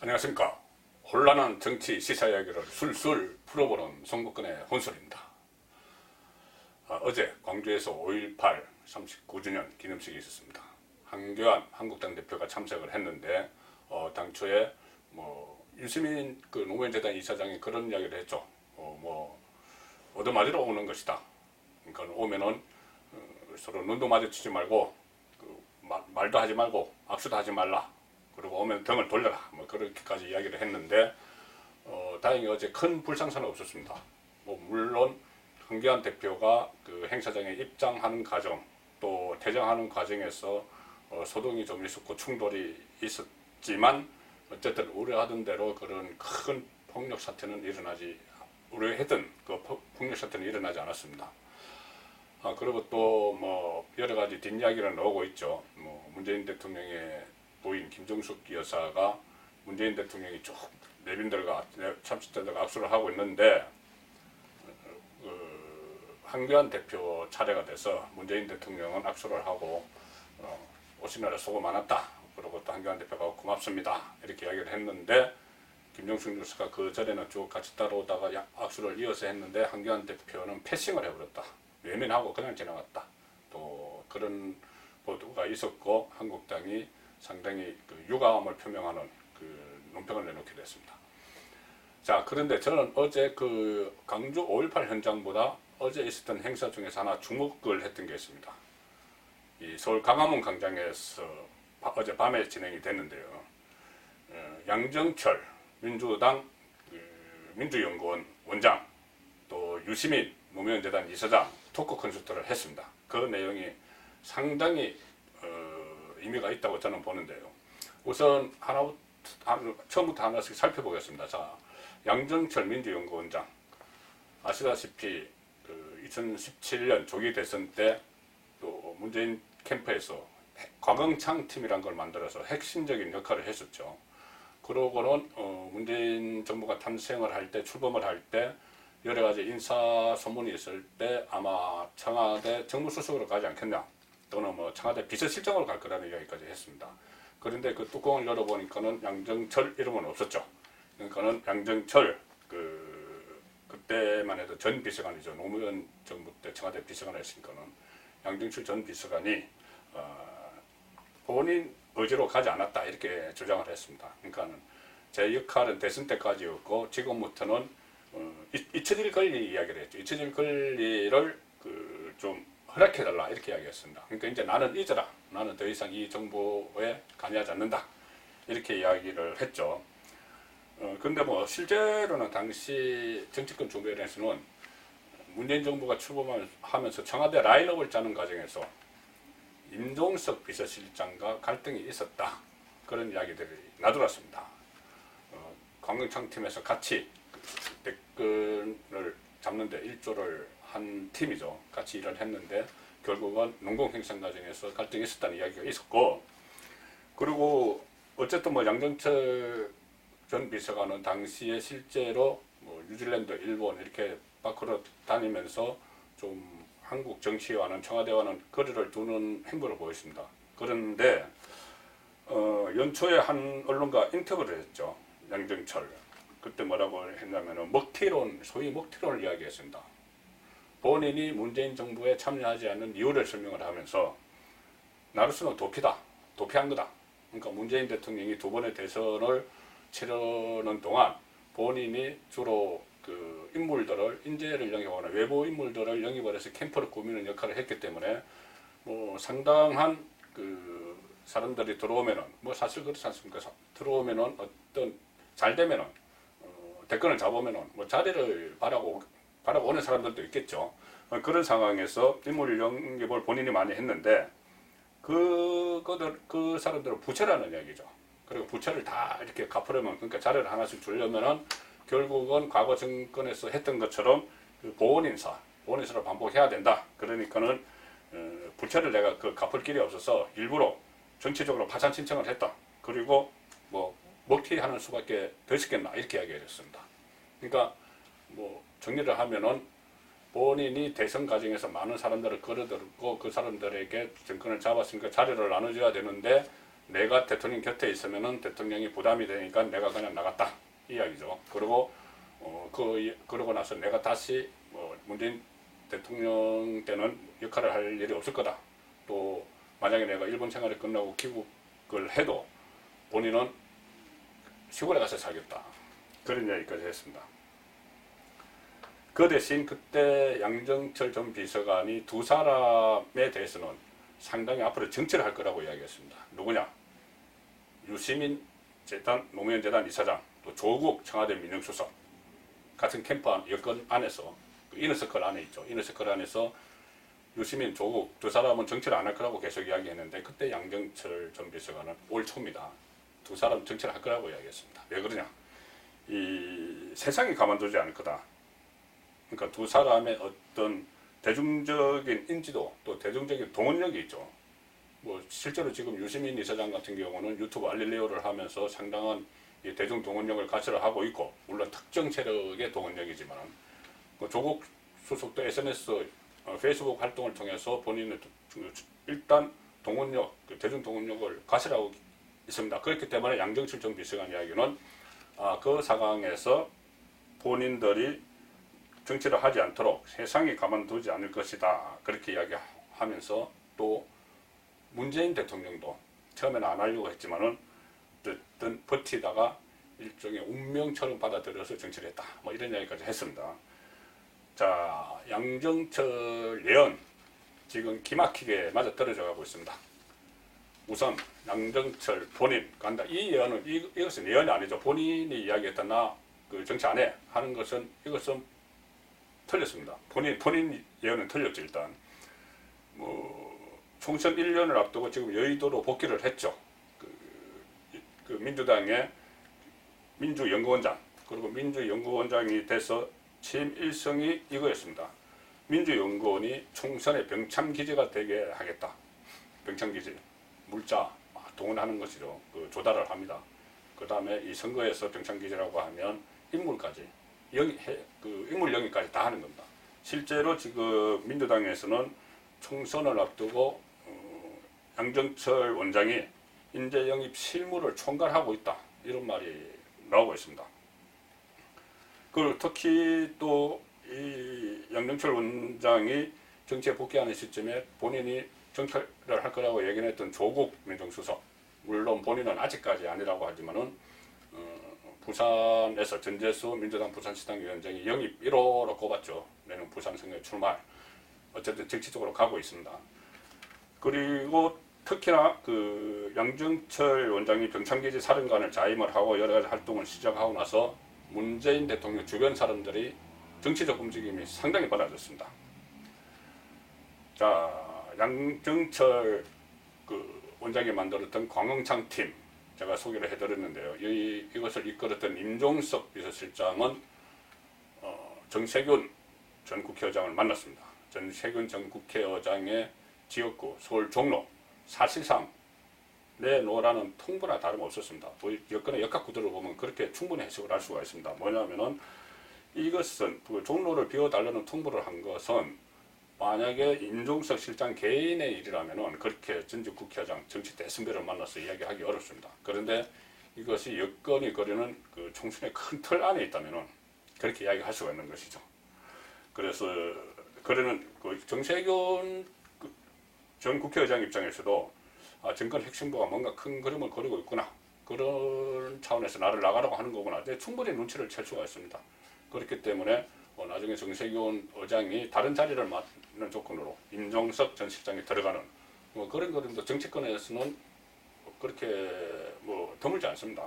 안녕하십니까. 혼란한 정치 시사 이야기를 술술 풀어보는 송국근의 혼술입니다. 어제 광주에서 5.18 39주년 기념식이 있었습니다. 한교안 한국당 대표가 참석을 했는데 당초에 유시민 노무현재단 이사장이 그런 이야기를 했죠. 얻어맞으러 오는 것이다. 그러니까 오면은 서로 눈도 마주치지 말고 말도 하지 말고 악수도 하지 말라. 그리고 오면 등을 돌려라. 그렇게까지 이야기를 했는데 다행히 어제 큰 불상사는 없었습니다. 물론 한교안 대표가 그 행사장에 입장하는 과정 또 퇴장하는 과정에서 소동이 좀 있었고 충돌이 있었지만 어쨌든 우려하던 대로 그런 큰 폭력 사태는 우려했던 그 폭력 사태는 일어나지 않았습니다. 그리고 또 여러 가지 뒷이야기는 나오고 있죠. 문재인 대통령의 부인 김정숙 여사가 문재인 대통령이 쭉 내빈들과 참석자들과 악수를 하고 있는데 한교안 대표 차례가 돼서 문재인 대통령은 악수를 하고 오시느라 수고 많았다. 그리고 또 한교안 대표가 고맙습니다. 이렇게 이야기를 했는데 김정숙 여사가 그 전에는 쭉 같이 따라오다가 악수를 이어서 했는데 한교안 대표는 패싱을 해버렸다. 외면하고 그냥 지나갔다. 또 그런 보도가 있었고 한국당이 상당히 유감을 표명하는 논평을 내놓게 됐습니다. 자, 그런데 저는 어제 광주 5.18 현장보다 어제 있었던 행사 중에서 하나 주목을 했던 게 있습니다. 이 서울 광화문 광장에서 어제 밤에 진행이 됐는데요. 양정철 민주당 민주연구원 원장 또 유시민 노무현재단 이사장 토크 콘서트를 했습니다. 그 내용이 상당히 의미가 있다고 저는 보는데요. 우선 처음부터 하나씩 살펴보겠습니다. 자, 양정철 민주연구원장 아시다시피 2017년 조기 대선 때 또 문재인 캠프에서 곽응창 팀이란 걸 만들어서 핵심적인 역할을 했었죠. 그러고는 문재인 정부가 탄생을 할 때 출범을 할 때 여러 가지 인사 소문이 있을 때 아마 청와대 정무수석으로 가지 않겠냐 또는 청와대 비서실장으로 갈 거라는 이야기까지 했습니다. 그런데 그 뚜껑을 열어보니까는 양정철 이름은 없었죠. 그러니까는 양정철 그때만 해도 전 비서관이죠. 노무현 정부 때 청와대 비서관을 했으니까는 양정철 전 비서관이 본인 의지로 가지 않았다 이렇게 주장을 했습니다. 그러니까는 제 역할은 대선 때까지였고 지금부터는 잊혀질 권리 이야기를 했죠. 잊혀질 권리를 좀 허락해달라 이렇게 이야기했습니다. 그러니까 이제 나는 잊어라. 나는 더 이상 이 정부에 관여하지 않는다. 이렇게 이야기를 했죠. 근데 실제로는 당시 정치권 주변에서는 문재인 정부가 출범하면서 청와대 라인업을 짜는 과정에서 임종석 비서실장과 갈등이 있었다. 그런 이야기들이 나돌았습니다. 곽응창 팀에서 같이 댓글을 잡는데 일조를 한 팀이죠. 같이 일을 했는데 결국은 농공행상 과정에서 갈등이 있었다는 이야기가 있었고, 그리고 어쨌든 양정철 전 비서관은 당시에 실제로 뉴질랜드, 일본 이렇게 밖으로 다니면서 좀 한국 정치와는 청와대와는 거리를 두는 행보를 보였습니다. 그런데 연초에 한 언론과 인터뷰를 했죠. 양정철. 그때 뭐라고 했냐면 소위 먹튀론을 이야기했습니다. 본인이 문재인 정부에 참여하지 않는 이유를 설명을 하면서 나로서는 도피한 거다. 그러니까 문재인 대통령이 두 번의 대선을 치르는 동안 본인이 주로 인재를 영입하거나 외부 인물들을 영입을 해서 캠프를 꾸미는 역할을 했기 때문에 상당한 사람들이 들어오면은 사실 그렇지 않습니까? 들어오면은 잘 되면은 대권을 잡으면은 자리를 바라고 오는 사람들도 있겠죠. 그런 상황에서 인물 영입을 본인이 많이 했는데 그 사람들은 부채라는 얘기죠. 그리고 부채를 다 이렇게 갚으려면, 그러니까 자리를 하나씩 주려면은 결국은 과거 정권에서 했던 것처럼 보훈인사를 반복해야 된다. 그러니까는 부채를 내가 갚을 길이 없어서 일부러 전체적으로 파산 신청을 했다. 그리고 먹튀하는 수밖에 더 있었겠나 이렇게 이야기했습니다. 그러니까 정리를 하면은 본인이 대선 과정에서 많은 사람들을 끌어들고 그 사람들에게 정권을 잡았으니까 자리를 나눠줘야 되는데 내가 대통령 곁에 있으면은 대통령이 부담이 되니까 내가 그냥 나갔다 이 이야기죠. 그리고 그러고 나서 내가 다시 문재인 대통령 때는 역할을 할 일이 없을 거다. 또 만약에 내가 일본 생활이 끝나고 귀국을 해도 본인은 시골에 가서 살겠다. 그런 이야기까지 했습니다. 그 대신 그때 양정철 전 비서관이 두 사람에 대해서는 상당히 앞으로 정치를 할 거라고 이야기했습니다. 누구냐? 유시민 노무현재단 이사장, 또 조국 청와대 민정수석 같은 캠프 여건 안에서 그 이너서클 안에 있죠. 이너서클 안에서 유시민, 조국 두 사람은 정치를 안 할 거라고 계속 이야기했는데 그때 양정철 전 비서관은 올 초입니다. 두 사람 정치를 할 거라고 이야기했습니다. 왜 그러냐? 이 세상이 가만두지 않을 거다. 그러니까 두 사람의 어떤 대중적인 인지도 또 대중적인 동원력이 있죠. 실제로 지금 유시민 이사장 같은 경우는 유튜브 알릴레오를 하면서 상당한 이 대중 동원력을 가설을 하고 있고, 물론 특정 세력의 동원력이지만 조국 수석도 SNS, 페이스북 활동을 통해서 본인의 일단 동원력, 대중 동원력을 가설하고 있습니다. 그렇기 때문에 양정철 전 비서관 이야기는 그 상황에서 본인들이 정치를 하지 않도록 세상이 가만두지 않을 것이다. 그렇게 이야기하면서 또 문재인 대통령도 처음에는 안 하려고 했지만은 어쨌든 버티다가 일종의 운명처럼 받아들여서 정치를 했다. 이런 이야기까지 했습니다. 자, 양정철 예언 지금 기막히게 맞아 떨어져 가고 있습니다. 우선 양정철 본인 간다. 이 예언은 이것은 예언이 아니죠. 본인이 이야기했다. 나 그 정치 안 해 하는 것은 이것은 틀렸습니다. 본인 예언은 틀렸죠. 일단 총선 1년을 앞두고 지금 여의도로 복귀를 했죠. 그 민주당의 민주연구원장, 그리고 민주연구원장이 돼서 취임 일성이 이거였습니다. 민주연구원이 총선의 병참기지가 되게 하겠다. 병참기지, 물자 동원하는 것이죠. 조달을 합니다. 그 다음에 이 선거에서 병참기지라고 하면 인물까지 인물 영입까지 다 하는 겁니다. 실제로 지금 민주당에서는 총선을 앞두고 양정철 원장이 인재 영입 실무를 총괄하고 있다. 이런 말이 나오고 있습니다. 그리고 특히 또 이 양정철 원장이 정치에 복귀하는 시점에 본인이 정치를 할 거라고 얘기했던 조국 민정수석, 물론 본인은 아직까지 아니라고 하지만은 부산에서 전재수 민주당 부산시당위원장이 영입 1호로 꼽았죠. 내년 부산 선거에 출마할. 어쨌든 정치적으로 가고 있습니다. 그리고 특히나 그 양정철 원장이 병참기지 사령관을 자임을 하고 여러 가지 활동을 시작하고 나서 문재인 대통령 주변 사람들이 정치적 움직임이 상당히 빨라졌습니다. 자, 양정철 원장이 만들었던 광흥창 팀 제가 소개를 해드렸는데요. 이것을 이끌었던 임종석 비서실장은 정세균 전 국회의장을 만났습니다. 정세균 전 국회의장의 지역구 서울 종로, 사실상 내놓으라는 통보나 다름없었습니다. 여건의 역학구도를 보면 그렇게 충분히 해석을 할 수가 있습니다. 뭐냐면은 이것은 종로를 비워달라는 통보를 한 것은 만약에 임종석 실장 개인의 일이라면은 그렇게 전직 국회의장 정치 대선배를 만나서 이야기하기 어렵습니다. 그런데 이것이 여건이 거리는 그 총선의 큰 틀 안에 있다면은 그렇게 이야기할 수가 있는 것이죠. 그래서 그러는 그 정세균 전 국회의장 입장에서도 정권 핵심부가 뭔가 큰 그림을 그리고 있구나. 그런 차원에서 나를 나가라고 하는 거구나. 충분히 눈치를 챌 수가 있습니다. 그렇기 때문에 나중에 정세균 의장이 다른 자리를 맡는 조건으로 임종석 전 실장이 들어가는 그런 그림도 정치권에서는 그렇게 드물지 않습니다.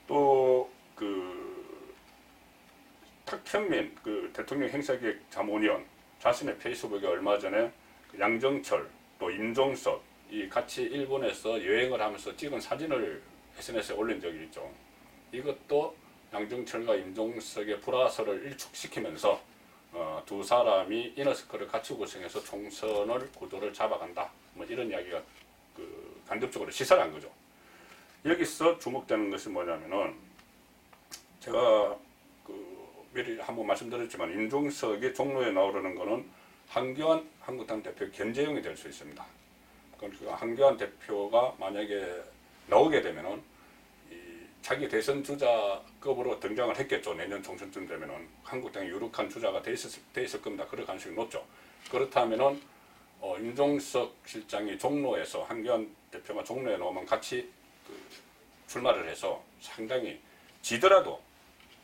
또 탁현민 대통령 행사기획 자문위원 자신의 페이스북에 얼마 전에 양정철 또 임종석 이 같이 일본에서 여행을 하면서 찍은 사진을 SNS에 올린 적이 있죠. 이것도 양정철과 임종석의 불화설을 일축시키면서 두 사람이 이너서클을 같이 구성해서 총선을 구도를 잡아간다. 이런 이야기가 간접적으로 시사를 한 거죠. 여기서 주목되는 것이 뭐냐면은 제가 미리 한번 말씀드렸지만 임종석이 종로에 나오려는 것은 한교안 한국당 대표 견제용이 될 수 있습니다. 그러니까 한교안 대표가 만약에 나오게 되면은 자기 대선 주자급으로 등장을 했겠죠. 내년 총선쯤 되면은 한국당의 유력한 주자가 돼 있을 겁니다. 그럴 가능성이 높죠. 그렇다면은 임종석 실장이 종로에서 한교안 대표가 종로에 나오면 같이 출마를 해서 상당히 지더라도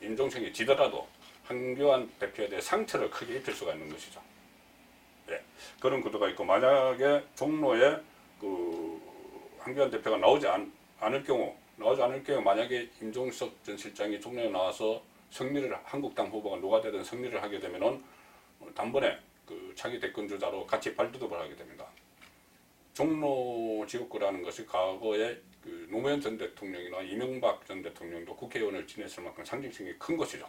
임종석이 지더라도 한교안 대표에 대해 상처를 크게 입힐 수가 있는 것이죠. 네. 그런 구도가 있고 만약에 종로에 한교안 대표가 나오지 않을 경우 만약에 임종석 전 실장이 종로에 나와서 승리를 한국당 후보가 누가 되든 승리를 하게 되면은 단번에 차기 대권 주자로 같이 발돋움을 하게 됩니다. 종로 지역구라는 것이 과거에 노무현 전 대통령이나 이명박 전 대통령도 국회의원을 지냈을 만큼 상징성이 큰 곳이죠.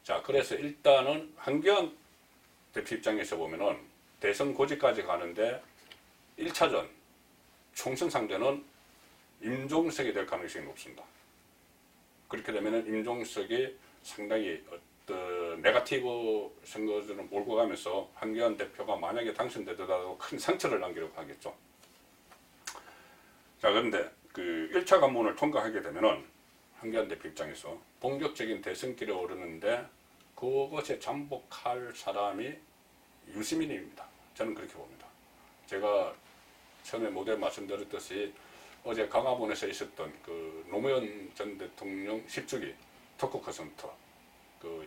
자, 그래서 일단은 한교안 대표 입장에서 보면은 대선 고지까지 가는데 1차전 총선 상대는 임종석이 될 가능성이 높습니다. 그렇게 되면은 임종석이 상당히 어떤 네거티브 선거전을 몰고 가면서 한교안 대표가 만약에 당선되더라도 큰 상처를 남기려고 하겠죠. 자, 그런데 1차 관문을 통과하게 되면은 한교안 대표 입장에서 본격적인 대선길에 오르는데 그것에 잠복할 사람이 유시민입니다. 저는 그렇게 봅니다. 제가 처음에 모두에 말씀드렸듯이 어제 강화문에서 있었던 노무현 전 대통령 10주기 토크 콘서트,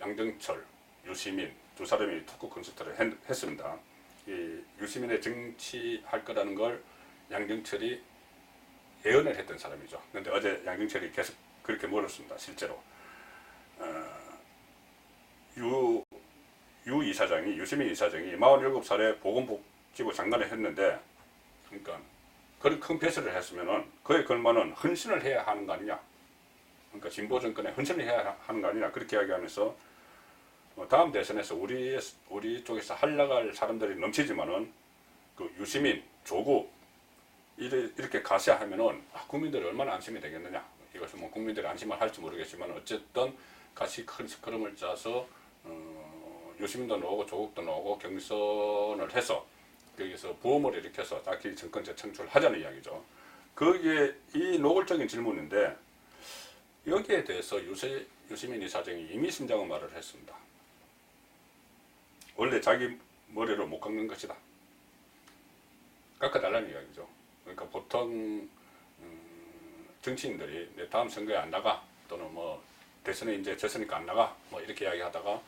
양정철, 유시민 두 사람이 토크 콘서트를 했습니다. 이 유시민의 정치할 거라는 걸 양정철이 예언을 했던 사람이죠. 그런데 어제 양정철이 계속 그렇게 물었습니다. 실제로 유시민 이사장이 47살에 보건복지부 장관을 했는데, 그러니까 그런 큰 배설을 했으면은 그에 걸맞는 헌신을 해야 하는 거 아니냐. 그러니까 진보 정권에 헌신을 해야 하는 거 아니냐. 그렇게 이야기하면서 다음 대선에서 우리 쪽에서 하려갈 사람들이 넘치지만은 유시민, 조국 이렇게 가시하면은 국민들이 얼마나 안심이 되겠느냐. 이것은 뭐 국민들이 안심을 할지 모르겠지만 어쨌든 같이 큰 스크럼을 짜서 유시민도 나오고 조국도 나오고 경선을 해서 거기서 부험을 일으켜서 자기 정권제 창출하자는 이야기죠. 거기에 이 노골적인 질문인데 여기에 대해서 유시민 이사장이 의미심장한 말을 했습니다. 원래 자기 머리로 못 깎는 것이다. 깎아달라는 이야기죠. 그러니까 보통 정치인들이 내 다음 선거에 안 나가, 또는 뭐 대선에 이제 졌으니까 안 나가, 뭐 이렇게 이야기하다가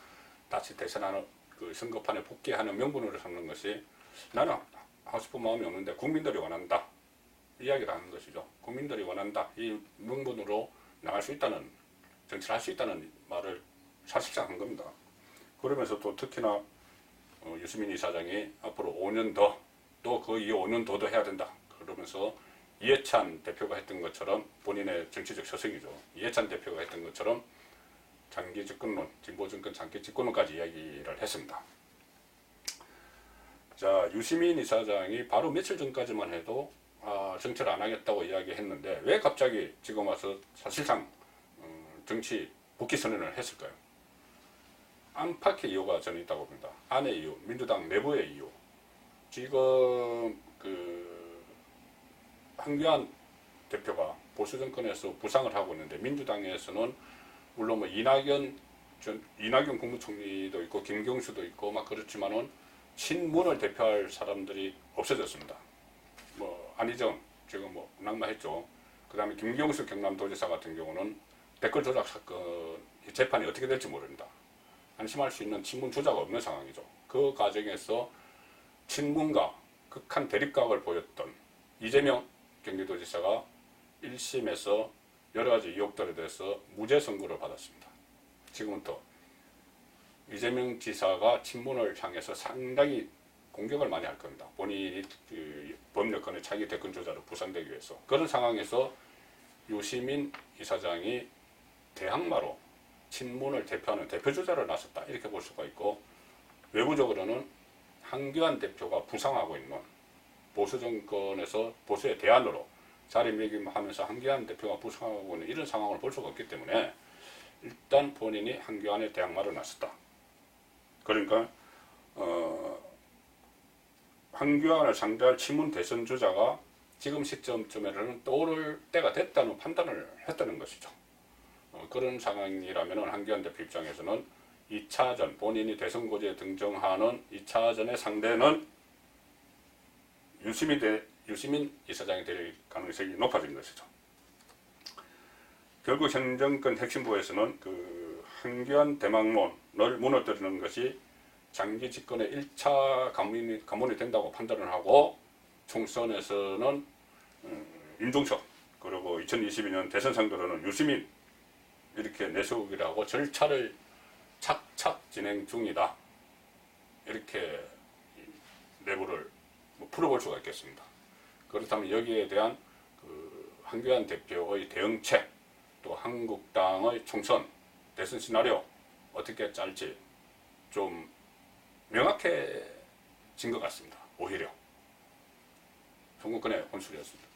다시 대선하는 선거판에 복귀하는 명분으로 삼는 것이 나는 하고 싶은 마음이 없는데 국민들이 원한다 이야기를 하는 것이죠. 국민들이 원한다 이 명분으로 나갈 수 있다는, 정치를 할 수 있다는 말을 사실상 한 겁니다. 그러면서 또 특히나 유시민 이사장이 앞으로 5년 더, 또 그 이후 5년 더도 해야 된다 그러면서 이해찬 대표가 했던 것처럼, 본인의 정치적 서성이죠. 이해찬 대표가 했던 것처럼 장기 집권론, 진보 정권 장기 집권론까지 이야기를 했습니다. 자, 유시민 이사장이 바로 며칠 전까지만 해도 정치를 안 하겠다고 이야기했는데 왜 갑자기 지금 와서 사실상 정치 복귀 선언을 했을까요? 안팎의 이유가 저는 있다고 봅니다. 안의 이유, 민주당 내부의 이유. 지금 한교안 대표가 보수 정권에서 부상을 하고 있는데, 민주당에서는 물론 뭐 이낙연 국무총리도 있고 김경수도 있고 막 그렇지만은 친문을 대표할 사람들이 없어졌습니다. 뭐 안희정 지금 뭐 낙마했죠. 그 다음에 김경수 경남도지사 같은 경우는 댓글 조작 사건 재판이 어떻게 될지 모릅니다. 안심할 수 있는 친문 주자가 없는 상황이죠. 그 과정에서 친문과 극한 대립각을 보였던 이재명 경기도지사가 1심에서 여러 가지 의혹들에 대해서 무죄 선고를 받았습니다. 지금은 또 이재명 지사가 친문을 향해서 상당히 공격을 많이 할 겁니다. 본인이 법여건의 차기 대권 주자로 부상되기 위해서. 그런 상황에서 유시민 이사장이 대항마로 친문을 대표하는 대표주자를 나섰다 이렇게 볼 수가 있고, 외부적으로는 한교안 대표가 부상하고 있는 보수 정권에서 보수의 대안으로 자리매김하면서 한교안 대표가 부상하고 있는 이런 상황을 볼 수가 없기 때문에 일단 본인이 한교안의 대항마를 나섰다. 그러니까 황교안을 상대할 친문 대선 주자가 지금 시점쯤에는 떠오를 때가 됐다는 판단을 했다는 것이죠. 그런 상황이라면 황교안 대표 입장에서는 2차전 본인이 대선 고지에 등정하는 2차전의 상대는 유시민 이사장이 될 가능성이 높아진 것이죠. 결국 현 정권 핵심부에서는 그 황교안 대망론을 무너뜨리는 것이 장기 집권의 1차 관문이 된다고 판단을 하고 총선에서는 임종석 그리고 2022년 대선 상대로는 유시민 이렇게 내세우기라고 절차를 착착 진행 중이다. 이렇게 내부를 풀어볼 수가 있겠습니다. 그렇다면 여기에 대한 그 황교안 대표의 대응책 또 한국당의 총선 대선 시나리오 어떻게 짤지 좀 명확해진 것 같습니다. 오히려 송국근의 혼술이었습니다.